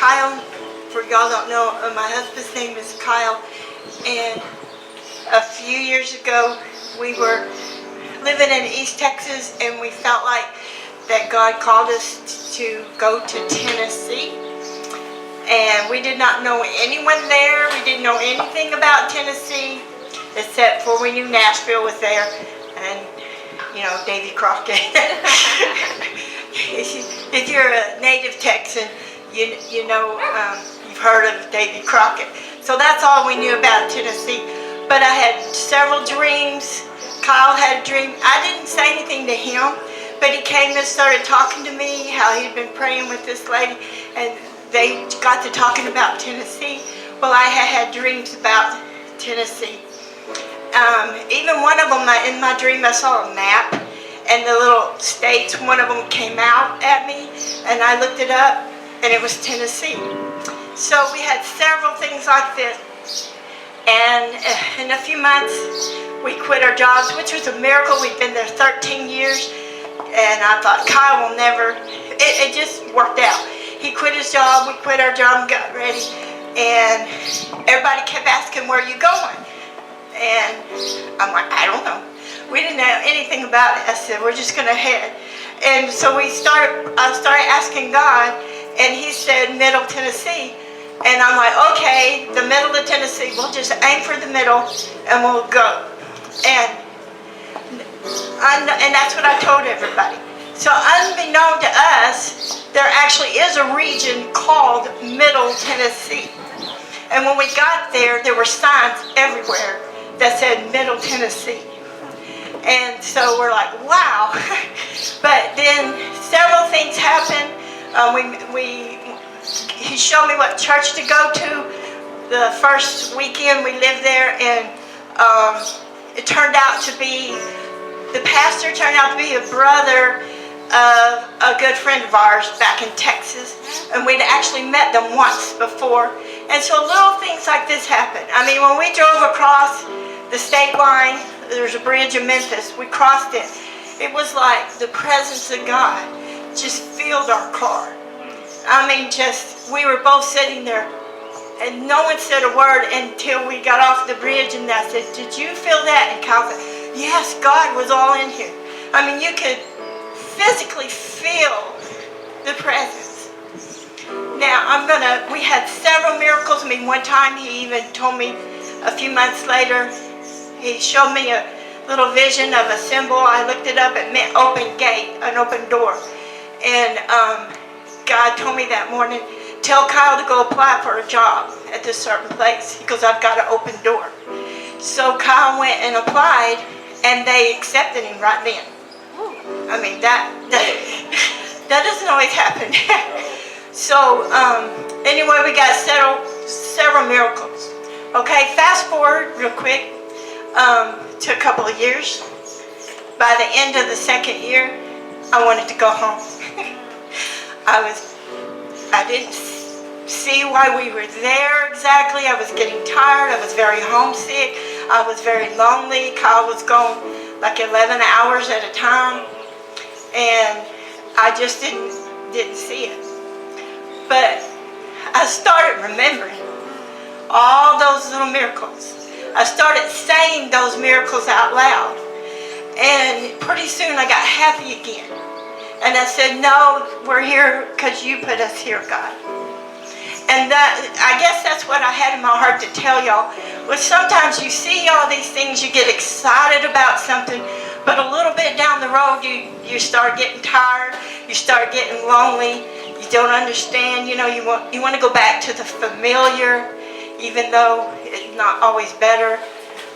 Kyle, for y'all don't know, my husband's name is Kyle, and a few years ago we were living in East Texas, and we felt like that God called us to go to Tennessee. And we did not know anyone there. We didn't know anything about Tennessee, except for we knew Nashville was there, and Davy Crockett. If you're a native Texan, you've heard of Davy Crockett. So that's all we knew about Tennessee. But I had several dreams. Kyle had a dream. I didn't say anything to him, but he came and started talking to me, how he'd been praying with this lady, and they got to talking about Tennessee. Well, I had dreams about Tennessee. Even one of them, in my dream, I saw a map, and the little states, one of them came out at me, and I looked it up, and it was Tennessee. So we had several things like this. And in a few months, we quit our jobs, which was a miracle. We'd been there 13 years, and I thought, Kyle will never, it just worked out. He quit his job, we quit our job and got ready, and everybody kept asking, where are you going? And I'm like, I don't know. We didn't know anything about it. I said, we're just going to head. And so I started asking God, and he said, Middle Tennessee. And I'm like, okay, the middle of Tennessee, we'll just aim for the middle, and we'll go. And that's what I told everybody. So unbeknown to us, there actually is a region called Middle Tennessee. And when we got there, there were signs everywhere that said Middle Tennessee. And so we're like, wow. But then several things happened. He showed me what church to go to. The first weekend we lived there, and it turned out to be, the pastor turned out to be a brother of a good friend of ours back in Texas, and we'd actually met them once before. And so little things like this happened. I mean, when we drove across the state line, there's a bridge in Memphis, we crossed it. It was like the presence of God just filled our car. I mean, we were both sitting there, and no one said a word until we got off the bridge, and I said, did you feel that? And Kyle said, yes, God was all in here. I mean, you could physically feel the presence. Now, we had several miracles. I mean, one time he even told me, a few months later, he showed me a little vision of a symbol. I looked it up, it meant open gate, an open door. And God told me that morning, tell Kyle to go apply for a job at this certain place. He goes, I've got an open door. So Kyle went and applied, and they accepted him right then. I mean, that doesn't always happen. So anyway, we got several miracles. Okay, fast forward real quick to a couple of years. By the end of the second year, I wanted to go home. I didn't see why we were there exactly. I was getting tired. I was very homesick. I was very lonely. Kyle was gone like 11 hours at a time, and I just didn't see it. But I started remembering all those little miracles. I started saying those miracles out loud, and pretty soon I got happy again. And I said, no, we're here because you put us here, God. And I guess that's what I had in my heart to tell y'all. Well, sometimes you see all these things, you get excited about something, but a little bit down the road, you start getting tired, you start getting lonely, you don't understand, you want to go back to the familiar, even though it's not always better,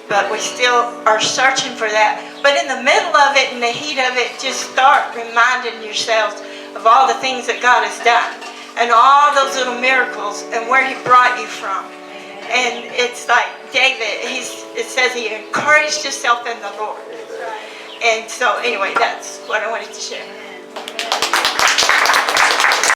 but we still are searching for that. But in the middle of it, in the heat of it, just start reminding yourselves of all the things that God has done, and all those little miracles, and where he brought you from. And it's like David, it says he encouraged himself in the Lord. And so anyway, that's what I wanted to share.